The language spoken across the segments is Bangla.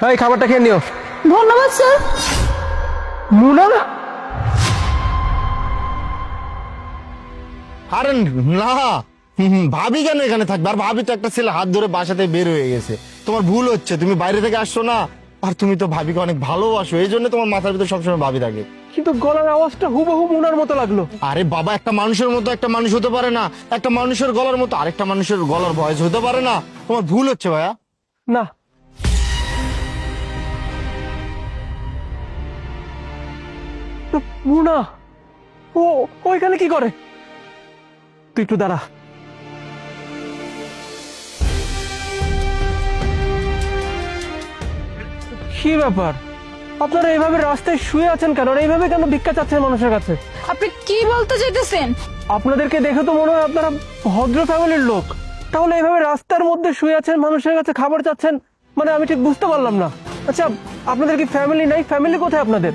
এই খাবারটা খেয়ে নিও। ধন্যবাদ স্যার। মুনা, আরে না, ভাবি কেন এখানে থাকবে? আর ভাবি তো একটা ছেলে হাত ধরে বাসাতে বের হয়ে গেছে। তোমার ভুল হচ্ছে, তুমি বাইরে থেকে আসছো না। আর তুমি তো ভাবিকে অনেক ভালোবাসো, এই জন্য তোমার মাথার ভিতরে সবসময় ভাবি থাকে। কিন্তু গলার আওয়াজটা হুবহু মুনার মতো লাগলো। আরে বাবা, একটা মানুষের মতো একটা মানুষ হতে পারে না? একটা মানুষের গলার মতো আরেকটা মানুষের গলার ভয়েস হতে পারে না? তোমার ভুল হচ্ছে ভাইয়া। না, তো মুনা ও ওইখানে কি করে? তুই একটু দাঁড়া। কি ব্যাপার, আপনারা এইভাবে রাস্তায় শুয়ে আছেন কেন? আর এইভাবে কেন ভিক্ষা চাচ্ছেন মানুষের কাছে? আপনি কি বলতে চাইতেছেন? আপনাদেরকে দেখে তো মনে হয় আপনারা ভদ্র ফ্যামিলির লোক। তাহলে এইভাবে রাস্তার মধ্যে শুয়ে আছেন, মানুষের কাছে খাবার চাচ্ছেন, মানে আমি ঠিক বুঝতে পারলাম না। আচ্ছা, আপনাদের কি ফ্যামিলি নাই? ফ্যামিলি কোথায় আপনাদের?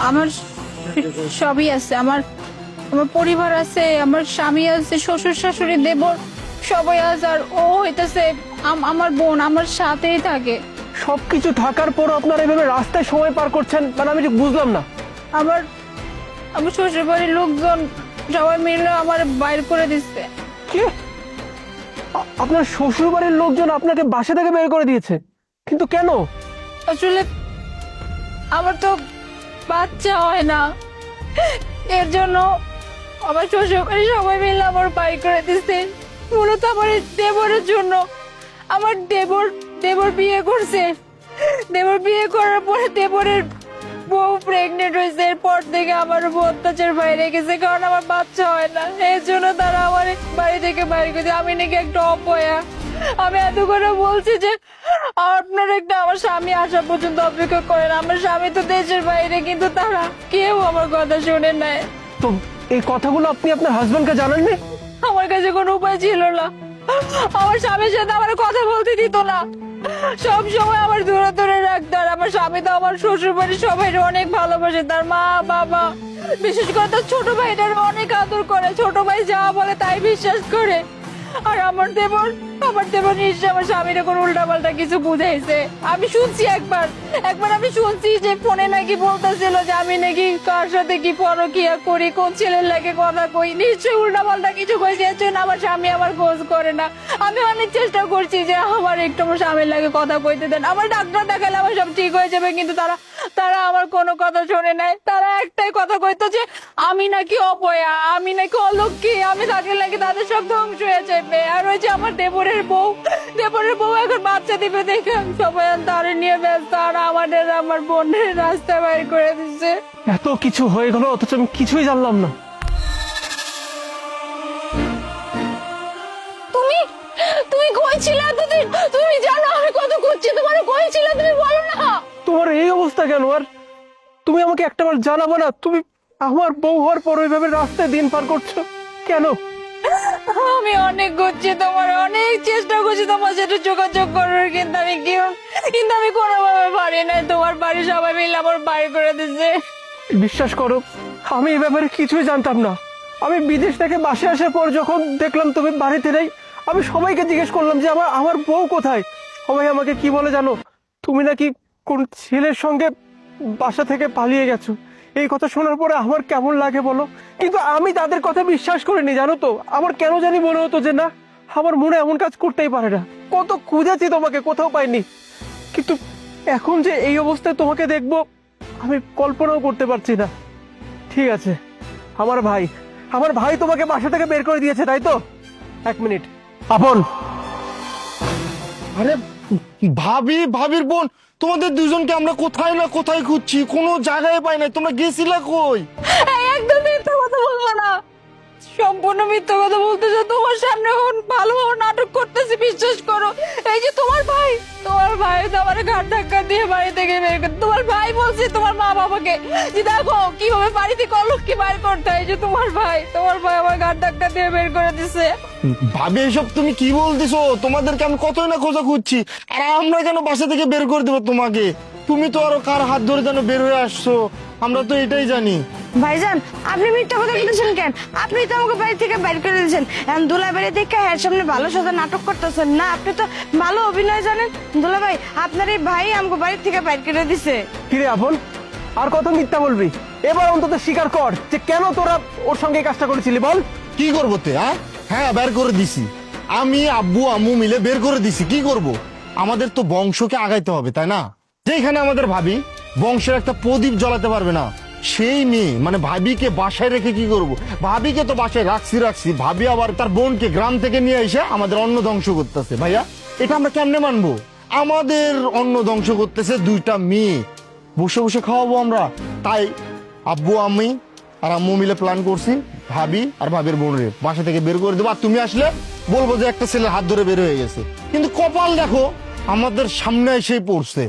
আমার সবই আছে। আমার আমার পরিবার আছে, আমার স্বামী আছে, শ্বশুর শাশুড়ি দেবর সবাই আছে। আর ও হইতেছে আমার বোন, আমার সাথেই থাকে। সবকিছু থাকার পর আপনারা এইভাবে রাস্তায় সময় পার করছেন, মানে আমি ঠিক বুঝলাম না। আমার আমার শ্বশুর বাড়ির লোকজন সবাই মিলে আমার বাইর করে দিচ্ছে। কি? আপনার শ্বশুর বাড়ির লোকজন আপনাকে বাসা থেকে বের করে দিয়েছে? কিন্তু কেন? আসলে আমার তো বাচ্চা হয় না, এর জন্য আমার শ্বশুর বাড়ি সবাই মিলে আমার বাই করে দিচ্ছে। মূলত আমার এই দেবরের জন্য। আমার দেবর বিয়ে করছে। দেবর বিয়ে করার পরে দেবরের বউ প্রেগনেন্ট হয়েছে। এরপর থেকে আমার বউ অত্যাচার বাইরে গেছে, কারণ আমার বাচ্চা হয় না। এর জন্য তারা আমার বাড়ি থেকে বাইরে গেছে। আমি নাকি একটা অপয়া। আমি এত করে বলছি যে আপনার একটা আমার স্বামী আসা পর্যন্ত অপেক্ষা করেন। আমার স্বামী তো দেশের বাইরে, কিন্তু তারা কেউ আমার কথা শুনে নেয়। তো এই কথাগুলো আপনি আপনার হাজবেন্ডকে জানাননি? আমার কাছে কোনো উপায় ছিল না। আমার স্বামীর সাথে আমার কথা বলতে দিত না, সব সময় আমার দূরে দূরে রাখতো। আর আমার স্বামী তো আমার শ্বশুর বাড়ির সবাই অনেক ভালোবাসে, তার মা বাবা, বিশেষ করে তার ছোট ভাইটার অনেক আদর করে। ছোট ভাই যা বলে তাই বিশ্বাস করে। আর আমার দেবর নিশ্চয় আমার স্বামীর কোন উল্টা পাল্টা কিছু বুঝাইছে। আমি শুনছি একবার আমি শুনছি যে ফোনে নাকি বলতেছিল যে আমি নাকি কার সাথে কি পরকিয়া করি, কোন ছেলের লাগে কথা কই। নিশ্চয়ই উল্টা পাল্টা কিছু কইছে, এর জন্য আমার স্বামী আমার খোঁজ করে না। আমি অনেক চেষ্টা করছি যে আমার একটু আমার স্বামীর লাগে কথা কইতে দেন, আমার ডাক্তার দেখালে আমার সব ঠিক হয়ে যাবে, কিন্তু তারা আমার কোনো কথা শোনে নাই। তারা একটাই কথা কইতো যে আমি নাকি অপয়া, আমি নাকি অলক্ষী, আমি থাকলে নাকি তাদের সব ধ্বংস হয়ে যাবে। আর ওই যে আমার দেবরের বউ এখন বাচ্চা দিবে দেখে সবাই তারে নিয়ে ব্যস্ত। আর আমার বোনের রাস্তায় বাইর করে দিচ্ছে। এত কিছু হয়ে গেল অথচ আমি কিছুই জানলাম না। তুমি তুমি কই ছিলে এতদিন? তুমি জানো আমি কত খুঁজছি তোমার, কই ছিলে তুমি বলো না। তোমার এই অবস্থা কেন? আর তুমি আমাকে একটাবার জানাবো না? তুমি আমার বউ হওয়ার পর ওইভাবে রাস্তায় দিন পার করছো কেন? আমি অনেক খুঁজছি তোমার, অনেক চেষ্টা করছি তোমার সাথে যোগাযোগ করার, কিন্তু আমি কোনোভাবে পারি নাই। তোমার বাড়ি সবাই মিলে আমার বাইর করে দিচ্ছে। বিশ্বাস করো, আমি এই ব্যাপারে কিছুই জানতাম না। আমি বিদেশ থেকে বাসায় আসার পর যখন দেখলাম তুমি বাড়িতে নেই, আমি সবাইকে জিজ্ঞেস করলাম যে আমার বউ কোথায়। সবাই আমাকে কি বলে জানো? তুমি নাকি কোন ছেলের সঙ্গে বাসা থেকে পালিয়ে গেছো। এই কথা শোনার পরে আমার কেমন লাগে বলো? কিন্তু আমি তাদের কথা বিশ্বাস করিনি, জানো তো। আমার কেন জানি মনে হতো যে না, আমার মনে এমন কাজ করতেই পারে না। কত খুঁজেছি তোমাকে, কোথাও পাইনি। কিন্তু এখন যে এই অবস্থায় তোমাকে দেখবো, আমি কল্পনাও করতে পারছি না। ঠিক আছে, আমার ভাই তোমাকে বাসা থেকে বের করে দিয়েছে, তাই তো? এক মিনিট আপন। আরে ভাবির বোন, তোমাদের দুজনকে আমরা কোথায় না কোথায় খুঁজছি, কোনো জায়গায় পাই না। তোমরা গেছিলা কই? এই একদম মিথ্যা কথা বলবো না, সম্পূর্ণ মিথ্যা কথা বলতেছো। তোমার সামনে এখন ভালোভাবে নাটক করতেছি, বিশ্বাস করো। এই যে তোমার ভাই তো আমার ঘাট ধাক্কা দিয়ে বাড়ি থেকে বের করে। তোমার ভাই বলছে তোমার মা বাবাকে যে দেখো কিভাবে বাড়ি থেকে অলক্ষী বাইর করতে হয়। এই যে তোমার ভাই আমার ঘাট ধাক্কা দিয়ে বের করে দিছে। ভাবি, এসব তুমি কি বলতেছো? তোমাদেরকে আমি কতই না খোঁজা খুঁজছি, আর আমরা কেন বাসা থেকে বের করে দেবো তোমাকে? তুমি তো আরো কার হাত ধরে যেন বের হয়ে আসছো, আমরা তো এটাই জানি। ভাইজান আপনি মিথ্যা কথা বলতেছেন কেন? আপনি তো আমাকে বাড়ি থেকে বাইর করে দিয়েছেন। এখন দুলাভাই দেখে হ্যাঁ সামনে ভালো সাথে নাটক করতেছেন না, আপনি তো ভালো অভিনয় জানেন। দুলাভাই আপনার এই ভাই আমাকে বাড়ি থেকে বাইর করে দিছে। কিরে আপন, আর কত মিথ্যা বলবি? এবার অন্তত স্বীকার কর যে কেন তোরা ওর সঙ্গে এই কাজটা করেছিলি, বল। কি করবো তে? হ্যাঁ বের করে দিছি, আমি আব্বু আম্মু মিলে বের করে দিছি। কি করব? আমাদের তো বংশকে আগাইতে হবে, তাই না? যেখানে আমাদের ভাবি বংশের একটা প্রদীপ জ্বালাতে পারবে না, সেই মেয়ে মানে ভাবিকে বাসায় রেখে কি করব? ভাবিকে তো বাসায় রাখছি, ভাবি আবার তার বোনকে গ্রাম থেকে নিয়ে এসে আমাদের অন্ন ধ্বংস করতেছে। ভাইয়া, এটা আমরা কেমনে মানবো? আমাদের অন্ন ধ্বংস করতেছে দুইটা মেয়ে, বসে বসে খাওয়াবো আমরা? তাই আব্বু আমি আর আম্মু মিলে প্ল্যান করছি, ভাবি আর ভাবির বোনরে বাসা থেকে বের করে দেবো। আর তুমি আসলে বলবো যে একটা ছেলে হাত ধরে বের হয়ে গেছে। কিন্তু কপাল দেখো আমাদের সামনে এসেই পড়ছে।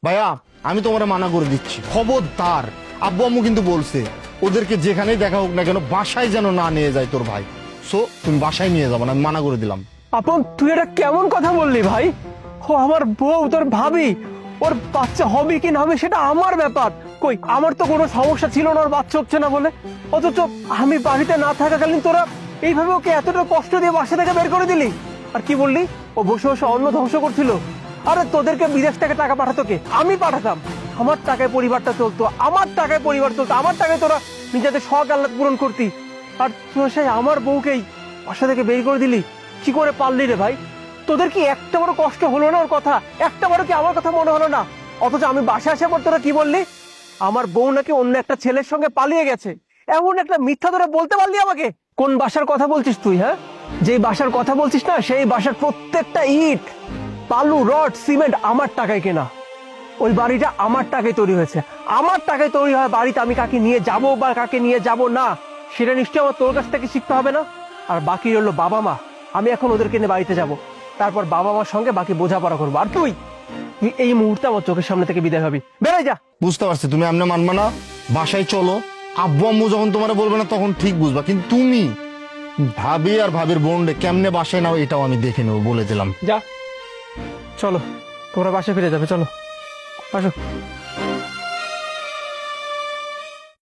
ভাইয়া, আমি তোমার মানা করে দিচ্ছি, খবরদার। আব্বু আম্মু কিন্তু বলছে ওদেরকে যেখানেই দেখা হোক না কেন বাসায় যেন না নিয়ে যায় তোর ভাই। সো তুমি বাসায় নিয়ে যাবো না, আমি মানা করে দিলাম। আপন, তুই এটা কেমন কথা বললি ভাই? ও আমার বউ, তোর ভাবি, ওর বাচ্চা হবে কি না হবে সেটা আমার ব্যাপার। কই, আমার তো কোনো সমস্যা ছিল না ওর বাচ্চা হচ্ছে না বলে। অথচ আমি বাড়িতে না থাকাকালীন তোরা এইভাবে ওকে এতটা কষ্ট দিয়ে বাসা থেকে বের করে দিলি। আর কি বললি? ও বসে বসে অন্ন ধ্বংস করছিল। আরে তোদেরকে বিদেশ থেকে টাকা পাঠাতো কে? আমি পাঠাতাম। আমার টাকায় পরিবারটা চলতো, আমার টাকায় পরিবার চলতো, আমার টাকায় তোরা নিজেদের শখ আহ্লাদ পূরণ করতি। আর তোরা সেই আমার বউকেই বাসা থেকে বের করে দিলি। কি করে পারলি রে ভাই? তোদের কি একটা বড় কষ্ট হলো না ওর কথা? একটা বড় কি আমার কথা মনে হলো না? অথচ আমি বাসায় আসার পর তোরা কি বললি? আমার বউ নাকি অন্য একটা ছেলের সঙ্গে পালিয়ে গেছে। এমন একটা মিথ্যা তোরা বলতে পারলি আমাকে? কোন বাসার কথা বলছিস তুই? হ্যাঁ, যেই বাসার কথা বলছিস না, সেই বাসার প্রত্যেকটা ইট, বালু, রড, সিমেন্ট আমার টাকায় কেনা। ওই বাড়িটা আমার টাকায় তৈরি হয়েছে। আমার টাকায় তৈরি হয় বাড়িতে আমি কাকে নিয়ে যাব বা কাকে নিয়ে যাব না, সেটা নিশ্চয়ই আমার তোর কাছ থেকে শিখতে হবে না? আর বাকি রইলো বাবা মা। আমি এখন ওদেরকে নিয়ে বাড়িতে যাব, তারপর বাবা মার সঙ্গে বাকি বোঝাপড়া করবো। আর তুই তুই এই মুহূর্তে আমার চোখের সামনে থেকে বিদায় হবি। বেড়ে যা। বুঝতে পারছি তুমি এমনি মানবা না, বাসায় চলো। আব্বু আম্মু যখন তোমার বলবে না তখন ঠিক বুঝবা। কিন্তু তুমি ভাবি আর ভাবির বোন কেমনে বাসায় নাও এটাও আমি দেখে নেবো, বলে দিলাম। যা, চলো, তোমরা বাসায় ফিরে যাবে, চলো আসো।